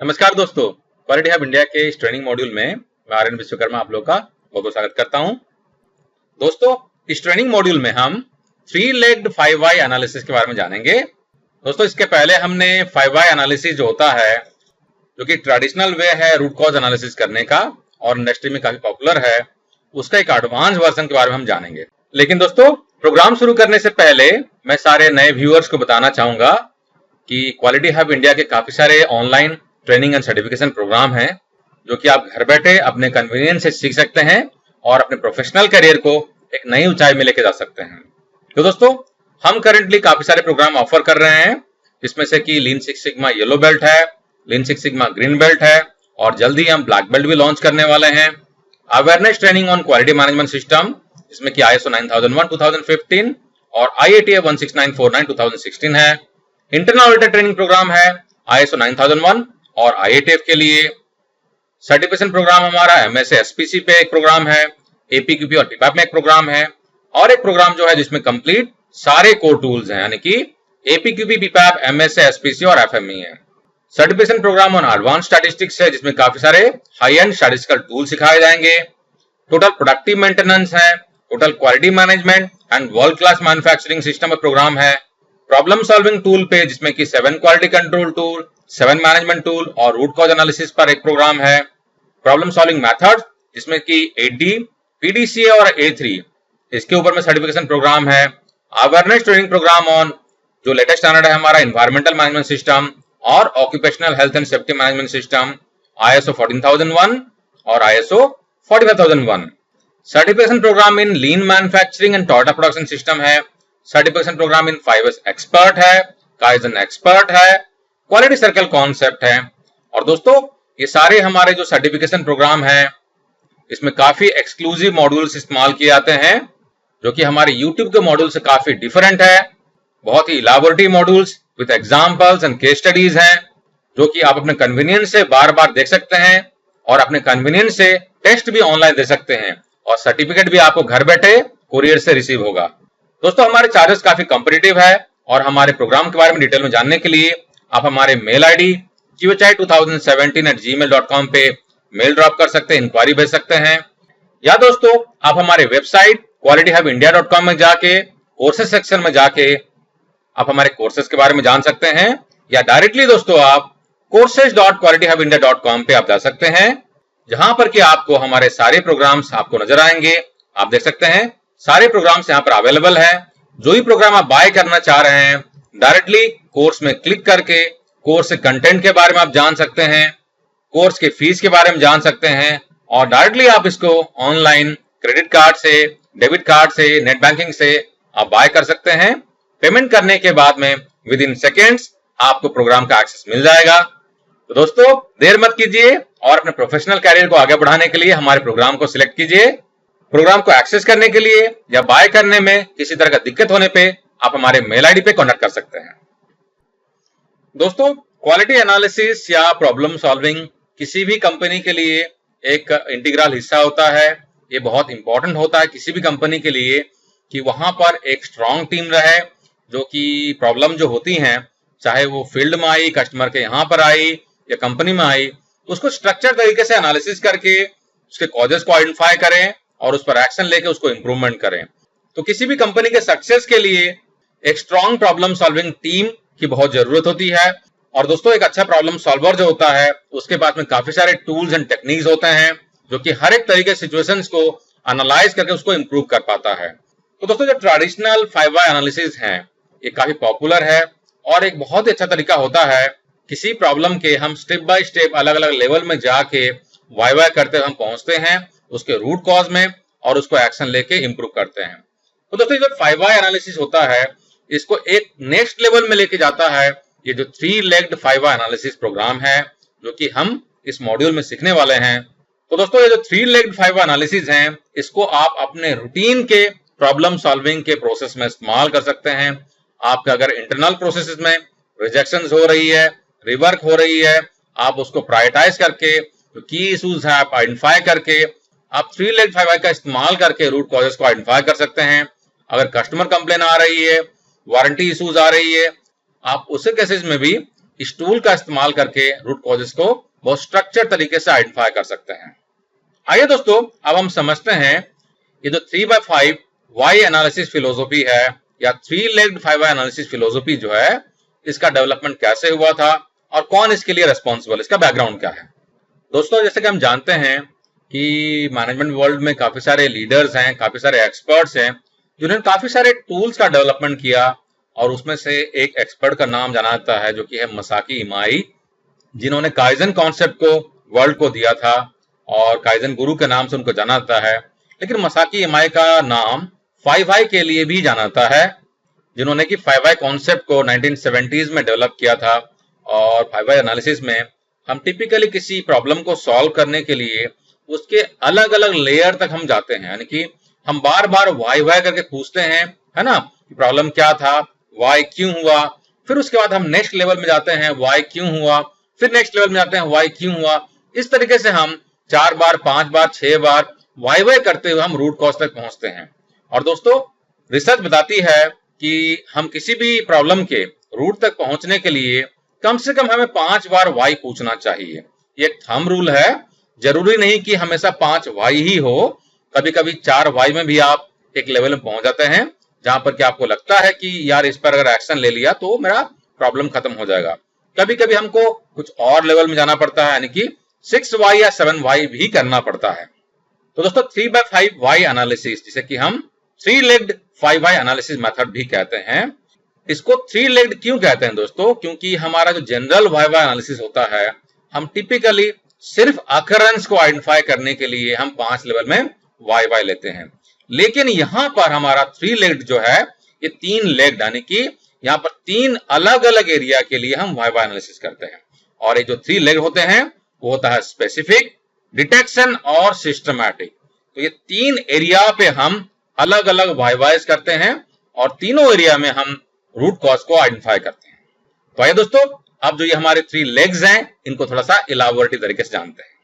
नमस्कार दोस्तों, quality hub India के इस ट्रेनिंग मॉड्यूल में मैं आर्यन विश्वकर्मा आप लोग का बहुत बहुत स्वागत करता हूं। दोस्तों, इस ट्रेनिंग मॉड्यूल में हम थ्री लेग्ड 5 वाई एनालिसिस के बारे में जानेंगे। दोस्तों, इसके पहले हमने 5 वाई एनालिसिस जो होता है, जो कि ट्रेडिशनल वे है रूट कॉज एनालिसिस करने का और इंडस्ट्री में काफी पॉपुलर है, उसका एक एडवांस वर्जन के बारे में हम जानेंगे। लेकिन दोस्तों, प्रोग्राम शुरू करने से पहले मैं सारे नए व्यूअर्स को बताना चाहूंगा कि क्वालिटी हब इंडिया के काफी सारे online training and certification program हैं, जो कि आप घर बैठे अपने कन्वीनियंस से सीख सकते हैं और अपने प्रोफेशनल करियर को एक नई ऊंचाई में लेके जा सकते हैं। तो दोस्तों, हम करंटली काफी सारे प्रोग्राम ऑफर कर रहे हैं, जिसमें से कि lean six sigma yellow belt है, lean six sigma green belt है और जल्दी हम ब्लैक बेल्ट भी लॉन्च करने वाले हैं। Awareness training on quality management system, जिसमें कि ISO 9001 2015 और IATA 16949 2016 है। इंटरनल ऑडिटर ट्रेनिंग प्रोग्राम है ISO 9001 और IATF के लिए। सर्टिफिकेशन प्रोग्राम हमारा MSA SPC पे एक प्रोग्राम है, APQP और PPAP में एक प्रोग्राम है और एक प्रोग्राम जो है जिसमें कंप्लीट सारे कोर टूल्स हैं, यानी कि APQP, PPAP, MSA SPC और FME है। Certification program on advance statistics है, जिसमें काफी सारे हाई एंड स्टैटिस्टिकल टूल सिखाए जाएंगे। टोटल प्रोडक्टिव मेंटेनेंस है, total quality management and world class manufacturing system program है। प्रॉब्लम सॉल्विंग टूल पे, जिसमें कि 7 quality control tool, 7 management tool और रूट कॉज एनालिसिस पर एक प्रोग्राम है। प्रॉब्लम सॉल्विंग मेथड, जिसमें कि 8D, PDCA और A3, इसके ऊपर में सर्टिफिकेशन प्रोग्राम है। अवेयरनेस ट्रेनिंग प्रोग्राम ऑन, जो लेटेस्ट स्टैंडर्ड है हमारा एनवायरमेंटल मैनेजमेंट सिस्टम और occupational health and safety management system, ISO 14001 और ISO 45001। Certification program in lean manufacturing and Toyota production system है। Certification program in 5S expert है, kaizen expert है, quality circle concept है। और दोस्तों, ये सारे हमारे जो सर्टिफिकेशन प्रोग्राम है, इसमें काफी एक्सक्लूसिव मॉड्यूल्स इस्तेमाल किए जाते हैं, जो कि हमारे YouTube के मॉड्यूल से काफी डिफरेंट है। बहुत ही elaborative modules with examples and case studies हैं, जो कि आप अपने कन्वीनियंस से बार बार देख सकते हैं और अपने कन्वीनियंस से टेस्ट भी ऑनलाइन दे सकते हैं और सर्टिफिकेट भी आपको घर बैठे कुरियर से रिसीव होगा। दोस्तों, हमारे चार्जेस काफी कॉम्पिटिटिव है और हमारे प्रोग्राम के बारे में डिटेल में जानने के लिए आप हमारे मेल ID qhi2017@gmail.com पे मेल ड्रॉप कर सकते हैं, इंक्वायरी भेज सकते हैं, या दोस्तों आप हमारे वेबसाइट qualityhubindia.com में जाके कोर्सेज सेक्शन में जाके आप हमारे कोर्सेज के बारे में जान सकते हैं, या डायरेक्टली दोस्तों आप courses.qualityhubindia.com पे आप जा सकते हैं, जहां पर कि आपको हमारे सारे प्रोग्राम्स आपको नजर आएंगे। आप देख सकते हैं सारे प्रोग्राम्स यहाँ पर अवेलेबल है। जो भी प्रोग्राम आप बाय करना चाह रहे हैं, डायरेक्टली कोर्स में क्लिक करके कोर्स के कंटेंट के बारे में आप जान सकते हैं, कोर्स के फीस के बारे में जान सकते हैं और डायरेक्टली आप इसको ऑनलाइन क्रेडिट कार्ड से, डेबिट कार्ड से, नेट बैंकिंग से आप बाय कर सकते हैं। पेमेंट करने के बाद में विद इन सेकेंड्स आपको प्रोग्राम का एक्सेस मिल जाएगा। तो दोस्तों, देर मत कीजिए और अपने प्रोफेशनल कैरियर को आगे बढ़ाने के लिए हमारे प्रोग्राम को सिलेक्ट कीजिए। प्रोग्राम को एक्सेस करने के लिए या बाय करने में किसी तरह का दिक्कत होने पे आप हमारे मेल ID पे कॉन्टेक्ट कर सकते हैं। दोस्तों, क्वालिटी एनालिसिस या प्रॉब्लम सॉल्विंग किसी भी कंपनी के लिए एक इंटीग्रल हिस्सा होता है। ये बहुत इंपॉर्टेंट होता है किसी भी कंपनी के लिए कि वहां पर एक स्ट्रांग टीम रहे, जो कि प्रॉब्लम जो होती हैं, चाहे वो फील्ड में आई, कस्टमर के यहाँ पर आई या कंपनी में आई, उसको स्ट्रक्चर तरीके से एनालिसिस करके उसके कॉजेस को आइडेंटिफाई करें और उस पर एक्शन लेके उसको इंप्रूवमेंट करें। तो किसी भी कंपनी के सक्सेस के लिए एक स्ट्रांग प्रॉब्लम सॉल्विंग टीम की बहुत जरूरत होती है। और दोस्तों, एक अच्छा प्रॉब्लम सॉल्वर जो होता है, उसके पास में काफी सारे टूल्स एंड टेक्निक्स होते हैं, जो कि हर एक तरीके सिचुएशंस को एनालाइज करके उसको इंप्रूव कर पाता है। तो दोस्तों, जो ट्रेडिशनल 5 वाई एनालिसिस है, ये काफी पॉपुलर है और एक बहुत ही अच्छा तरीका होता है किसी प्रॉब्लम के हम स्टेप बाय स्टेप अलग अलग लेवल में जाके वाई करते हुए हम पहुंचते हैं उसके रूट कॉज में और उसको एक्शन लेके इंप्रूव करते हैं। तो दोस्तों, जो 5 वाई एनालिसिस होता है, इसको एक नेक्स्ट लेवल में लेके जाता है ये जो 3 लेग्ड 5 वाई एनालिसिस प्रोग्राम है, जो कि हम इस मॉड्यूल में सीखने वाले हैं। तो दोस्तों, ये जो 3 लेग्ड 5 वाई एनालिसिस हैं, इसको आप अपने रूटीन के प्रॉब्लम सॉल्विंग के प्रोसेस में इस्तेमाल कर सकते हैं। आपका अगर इंटरनल प्रोसेस में रिजेक्शंस हो रही है, रिवर्क हो रही है, आप उसको प्रायोरिटाइज करके जो की इश्यूज है आप आइडेंटिफाई करके आप 3 लेग्ड 5 वाई का इस्तेमाल करके रूट कॉजेस को आइडेंटिफाई कर सकते हैं। अगर कस्टमर कंप्लेन आ रही है, वारंटी इश्यूज आ रही है, आप उस केसेस में भी इस टूल का इस्तेमाल करके रूट कॉजेस को बहुत स्ट्रक्चर तरीके से आइडेंटिफाई कर सकते हैं। आइए दोस्तों, अब हम समझते हैं ये जो 3x5 वाई एनालिसिस फिलोसॉफी है या 3-legged 5Y एनालिसिस फिलोसॉफी जो है, इसका डेवलपमेंट कैसे हुआ था और कौन इसके लिए रेस्पॉन्सिबल, इसका बैकग्राउंड क्या है। दोस्तों, जैसे कि हम जानते हैं कि मैनेजमेंट वर्ल्ड में काफी सारे लीडर्स हैं, काफी सारे एक्सपर्ट्स हैं जिन्होंने काफी सारे टूल्स का डेवलपमेंट किया, और उसमें से एक एक्सपर्ट का नाम जाना जाता है जो कि है मसाकी इमाई, जिन्होंने काइजन कॉन्सेप्ट को वर्ल्ड को दिया था और काइजन गुरु के नाम से उनको जाना जाता है। लेकिन मसाकी इमाई का नाम 5Y के लिए भी जाना जाता है, जिन्होंने कि 5Y कॉन्सेप्ट को 1970s में डेवलप किया था। और 5Y एनालिसिस में हम टिपिकली किसी प्रॉब्लम को सॉल्व करने के लिए उसके अलग अलग लेयर तक हम जाते हैं, यानी कि हम बार बार वाई करके पूछते हैं, है ना, प्रॉब्लम क्या था, वाई क्यों हुआ, फिर उसके बाद हम नेक्स्ट लेवल में जाते हैं, वाई क्यों हुआ, फिर नेक्स्ट लेवल में जाते हैं, वाई क्यों हुआ। इस तरीके से हम 4 बार 5 बार 6 बार वाई करते हुए हम रूट कॉज तक पहुंचते हैं। और दोस्तों, रिसर्च बताती है कि हम किसी भी प्रॉब्लम के रूट तक पहुंचने के लिए कम से कम हमें 5 बार वाई पूछना चाहिए। ये एक थंब रूल है, जरूरी नहीं कि हमेशा 5 वाई ही हो, कभी कभी 4 वाई में भी आप एक लेवल में पहुंच जाते हैं जहां पर कि आपको लगता है कि यार इस पर अगर एक्शन ले लिया तो मेरा प्रॉब्लम खत्म हो जाएगा। कभी कभी हमको कुछ और लेवल में जाना पड़ता है, यानी कि 6Y या 7Y भी करना पड़ता है। तो दोस्तों, 3x5 वाई एनालिसिस, जिसे कि हम 3-legged 5Y एनालिसिस मेथड भी कहते हैं, इसको 3-legged क्यों कहते हैं दोस्तों? क्योंकि हमारा जो जनरल 5Y एनालिसिस होता है, हम टिपिकली सिर्फ अकरेंस को आइडेंटिफाई करने के लिए हम 5 लेवल में वाई लेते हैं। लेकिन यहां पर हमारा 3-legged जो है, ये 3-legged, यानी कि यहां पर 3 अलग अलग एरिया के लिए हम वाई एनालिसिस करते हैं। और ये जो 3-legged होते हैं वो होता है स्पेसिफिक, डिटेक्शन और सिस्टमैटिक। तो ये 3 एरिया पे हम अलग अलग वाई करते हैं और तीनों एरिया में हम रूट कॉज को आइडेंटिफाई करते हैं। तो आइए दोस्तों, अब जो ये हमारे 3 legs हैं, इनको थोड़ा सा इलाबोरेटिव तरीके से जानते हैं।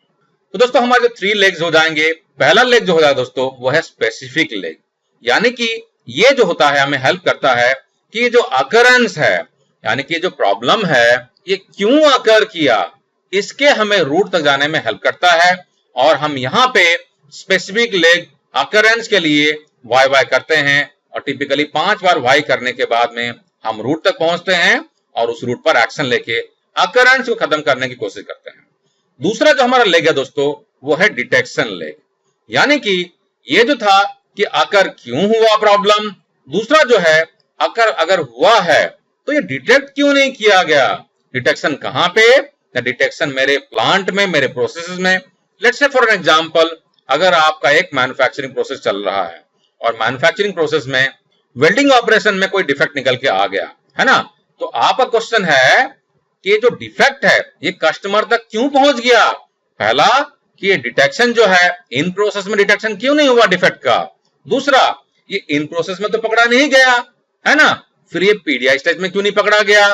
तो दोस्तों, हमारे जो 3 legs हो जाएंगे, पहला लेग जो हो जाएगा दोस्तों, वो है स्पेसिफिक लेग, यानी कि ये जो होता है हमें हेल्प करता है कि ये जो अकरेंस है, यानी कि जो प्रॉब्लम है ये क्यों अकर किया, इसके हमें रूट तक जाने में हेल्प करता है। और हम यहाँ पे स्पेसिफिक लेग अकरेंस के लिए वाई करते हैं और टिपिकली 5 बार वाई करने के बाद में हम रूट तक पहुंचते हैं और उस रूट पर एक्शन लेके अकरेंस को खत्म करने की कोशिश करते हैं। दूसरा जो हमारा लेग है दोस्तों, वो है डिटेक्शन लेग, यानी कि ये जो था कि अकर क्यों हुआ प्रॉब्लम, दूसरा जो है अकर अगर हुआ है तो ये डिटेक्ट क्यों नहीं किया गया, डिटेक्शन कहां पे, डिटेक्शन मेरे प्लांट में, मेरे प्रोसेसेस में। Let's say for an example, अगर आपका एक मैन्युफैक्चरिंग प्रोसेस चल रहा है और मैन्युफैक्चरिंग प्रोसेस में वेल्डिंग ऑपरेशन में कोई डिफेक्ट निकल के आ गया है ना, तो आपका क्वेश्चन है कि ये जो डिफेक्ट है ये कस्टमर तक क्यों पहुंच गया। पहला कि ये डिटेक्शन जो है इन प्रोसेस में डिटेक्शन क्यों नहीं हुआ डिफेक्ट का, दूसरा ये इन प्रोसेस में तो पकड़ा नहीं गया है ना, फिर ये पीडीआई स्टेज में क्यों नहीं पकड़ा गया।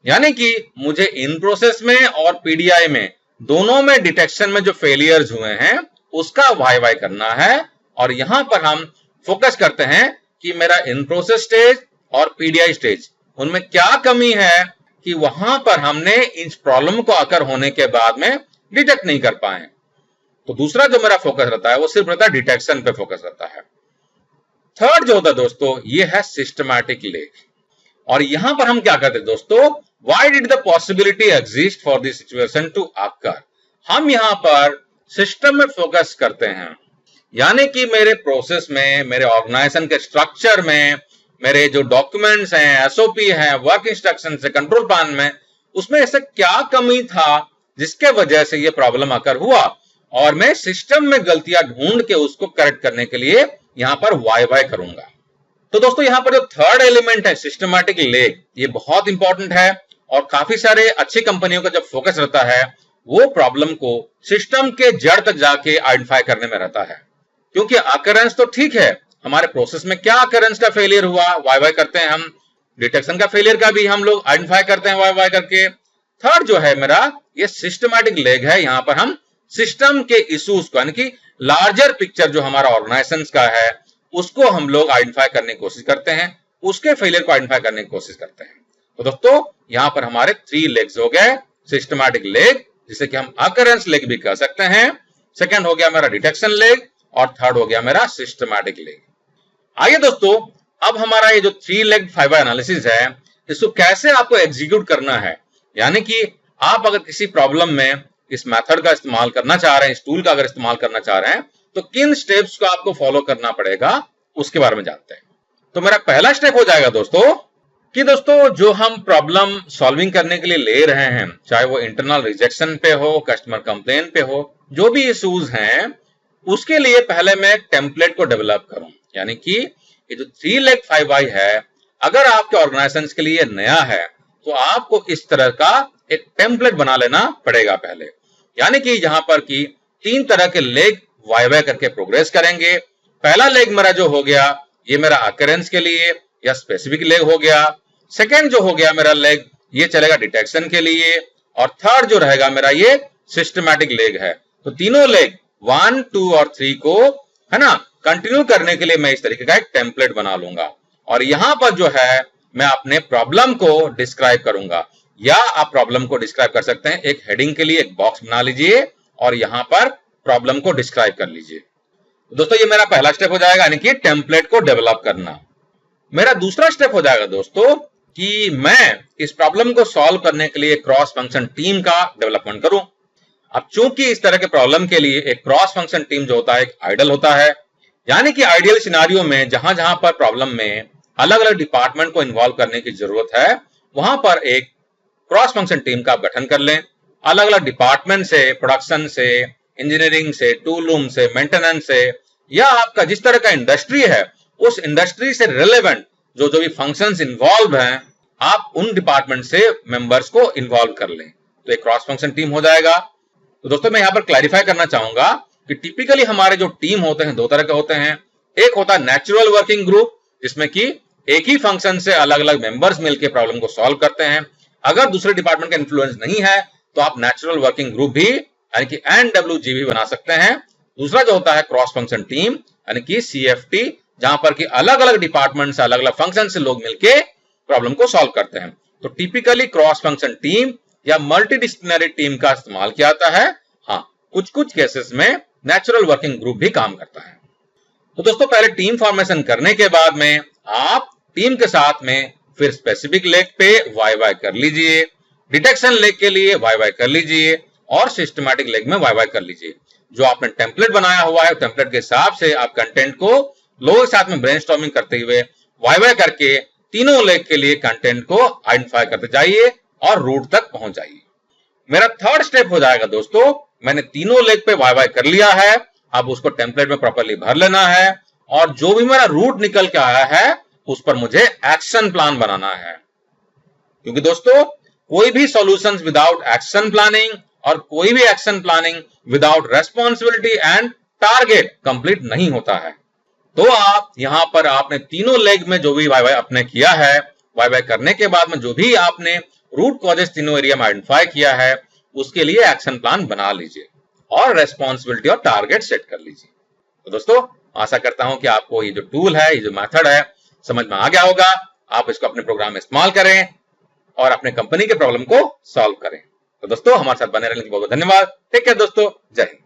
यानी कि मुझे इन प्रोसेस में और पीडीआई में दोनों में डिटेक्शन में जो फेलियर्स हुए हैं उसका वाई करना है। और यहां पर हम फोकस करते हैं कि मेरा इन प्रोसेस स्टेज और पीडीआई स्टेज, उनमें क्या कमी है कि वहां पर हमने इस प्रॉब्लम को अकर होने के बाद में डिटेक्ट नहीं कर पाए। तो दूसरा जो मेरा फोकस रहता है वो सिर्फ रहता है डिटेक्शन पे फोकस रहता है। थर्ड जो होता है दोस्तों, ये है सिस्टमैटिक लेग। और यहां पर हम क्या करते हैं दोस्तों, why did the possibility exist for this situation to occur, हम यहां पर सिस्टम में फोकस करते हैं, यानी कि मेरे प्रोसेस में, मेरे ऑर्गेनाइजेशन के स्ट्रक्चर में, मेरे जो डॉक्यूमेंट्स हैं, एसओपी है, वर्क इंस्ट्रक्शन से कंट्रोल प्लान में, उसमें ऐसा क्या कमी था जिसके वजह से ये प्रॉब्लम अकर हुआ, और मैं सिस्टम में गलतियां ढूंढ के उसको करेक्ट करने के लिए यहां पर वाई करूंगा। तो दोस्तों, यहां पर जो थर्ड एलिमेंट है सिस्टमैटिक लेग, ये बहुत इंपॉर्टेंट है और काफी सारे अच्छी कंपनियों का जब फोकस रहता है वो प्रॉब्लम को सिस्टम के जड़ तक जाके आइडेंटिफाई करने में रहता है। क्योंकि अकरेंस तो ठीक है, हमारे प्रोसेस में क्या अकरेंस का फेलियर हुआ वाई करते हैं हम, डिटेक्शन का फेलियर का भी हम लोग आइडेंटिफाई करते हैं वाई करके। थर्ड जो है मेरा ये सिस्टमैटिक लेग है, यहां पर हम सिस्टम के इश्यूज को, यानी कि लार्जर पिक्चर जो हमारा ऑर्गेनाइजेशन का है उसको हम लोग आइडेंटिफाई करने की कोशिश करते हैं, उसके फेलियर को आइडेंटिफाई करने की कोशिश करते हैं। तो दोस्तों यहां पर हमारे 3 लेग्स हो गए, सिस्टमैटिक लेग जिसे कि हम अकरेंस लेग भी कह सकते हैं, सेकंड हो गया मेरा डिटेक्शन लेग और थर्ड हो गया मेरा सिस्टमैटिक लेग। आइए दोस्तों, अब हमारा ये जो 3 लेग 5 एनालिसिस है, इसको कैसे आपको एग्जीक्यूट करना है, यानी कि आप अगर किसी प्रॉब्लम में इस मेथड का इस्तेमाल करना चाह रहे हैं, इस टूल का अगर इस्तेमाल करना चाह रहे हैं, तो किन स्टेप्स को आपको फॉलो करना पड़ेगा उसके बारे में जानते हैं। तो मेरा पहला स्टेप हो जाएगा दोस्तों कि दोस्तों जो हम प्रॉब्लम सॉल्विंग करने के लिए ले रहे हैं, चाहे वो इंटरनल रिजेक्शन पे हो, कस्टमर कंप्लेन पे हो, जो भी इश्यूज हैं, उसके लिए पहले मैं एक टेम्पलेट को डेवलप करूं। यानी कि ये जो 3 लेग 5 है, अगर आपके ऑर्गेनाइजेशन के लिए नया है तो आपको इस तरह का एक टेम्पलेट बना लेना पड़ेगा पहले। यानी कि यहां पर कि 3 तरह के लेग वाई करके प्रोग्रेस करेंगे। पहला लेग मेरा जो हो गया, ये मेरा अकरेंस के लिए या स्पेसिफिक लेग हो गया। सेकेंड जो हो गया मेरा लेग, ये चलेगा डिटेक्शन के लिए, और थर्ड जो रहेगा मेरा ये सिस्टमैटिक लेग है। तो तीनों लेग 1, 2 और 3 को है ना कंटिन्यू करने के लिए मैं इस तरीके का एक टेम्पलेट बना लूंगा, और यहां पर जो है मैं अपने प्रॉब्लम को डिस्क्राइब करूंगा, या आप प्रॉब्लम को डिस्क्राइब कर सकते हैं, एक हेडिंग के लिए एक बॉक्स बना लीजिए और यहां पर प्रॉब्लम को डिस्क्राइब कर लीजिए। तो दोस्तों ये मेरा पहला स्टेप हो जाएगा, यानी कि टेम्पलेट को डेवलप करना। मेरा दूसरा स्टेप हो जाएगा दोस्तों कि मैं इस प्रॉब्लम को सॉल्व करने के लिए क्रॉस फंक्शन टीम का डेवलपमेंट करूं। अब चूंकि इस तरह के प्रॉब्लम के लिए एक क्रॉस फंक्शन टीम जो होता है एक आइडल होता है, यानी कि आइडियल सिनारियो में जहां जहां पर प्रॉब्लम में अलग अलग डिपार्टमेंट को इन्वॉल्व करने की जरूरत है, वहां पर एक क्रॉस फंक्शन टीम का गठन कर लें। अलग अलग डिपार्टमेंट से, प्रोडक्शन से, इंजीनियरिंग से, टूल रूम से, मेंटेनेंस से, या आपका जिस तरह का इंडस्ट्री है उस इंडस्ट्री से रिलेवेंट जो जो भी फंक्शंस इन्वॉल्व हैं, आप उन डिपार्टमेंट से मेंबर्स को इन्वॉल्व कर लें, तो एक क्रॉस फंक्शन टीम हो जाएगा। तो दोस्तों मैं यहां पर क्लैरिफाई करना चाहूंगा कि टिपिकली हमारे जो टीम होते हैं 2 तरह के होते हैं। एक होता है नेचुरल वर्किंग ग्रुप, जिसमें कि एक ही फंक्शन से अलग अलग मेंबर्स मिलकर प्रॉब्लम को सॉल्व करते हैं। अगर दूसरे डिपार्टमेंट का इन्फ्लुएंस नहीं है तो आप नेचुरल वर्किंग ग्रुप भी यानी कि NWG भी बना सकते हैं। दूसरा जो होता है क्रॉस फंक्शन टीम यानी कि CFT, जहां पर कि अलग अलग डिपार्टमेंट से अलग अलग फंक्शन से लोग मिलके प्रॉब्लम को सॉल्व करते हैं। तो टिपिकली क्रॉस फंक्शन टीम या मल्टीडिसिप्लिनरी टीम का इस्तेमाल किया जाता है। हाँ, कुछ कुछ केसेस में नेचुरल वर्किंग ग्रुप भी काम करता है। तो दोस्तों पहले टीम फॉर्मेशन करने के बाद में आप टीम के साथ में फिर स्पेसिफिक लेग पे वाई कर लीजिए, डिटेक्शन लेग के लिए वाई कर लीजिए, और सिस्टमैटिक लेग में वाई कर लीजिए। जो आपने टेम्पलेट बनाया हुआ है टेम्पलेट के हिसाब से आप कंटेंट को लोगों के साथ में ब्रेनस्टॉर्मिंग करते हुए वाई करके तीनों लेग के लिए कंटेंट को आइडेंटिफाई करते जाइए और रूट तक पहुंच जाइए। मेरा थर्ड स्टेप हो जाएगा दोस्तों, मैंने तीनों लेग पे वाई कर लिया है, अब उसको टेम्पलेट में प्रॉपर्ली भर लेना है, और जो भी मेरा रूट निकल के आया है उस पर मुझे एक्शन प्लान बनाना है। क्योंकि दोस्तों कोई भी सॉल्यूशंस विदाउट एक्शन प्लानिंग और कोई भी action planning without responsibility and target complete नहीं होता है। तो आप यहां पर आपने तीनों लेग में जो भी वाई आपने किया है, वाई करने के बाद में जो भी आपने रूट कॉजेस तीनों एरिया में आइडेंटिफाई किया है, उसके लिए एक्शन प्लान बना लीजिए और रेस्पॉन्सिबिलिटी और टारगेट सेट कर लीजिए। तो दोस्तों आशा करता हूं कि आपको ये जो टूल है, ये जो मेथड है समझ में आ गया होगा। आप इसको अपने प्रोग्राम में इस्तेमाल करें और अपने कंपनी के प्रॉब्लम को सॉल्व करें। तो दोस्तों हमारे साथ बने रहने के लिए बहुत धन्यवाद। टेक केयर दोस्तों, जय हिंद।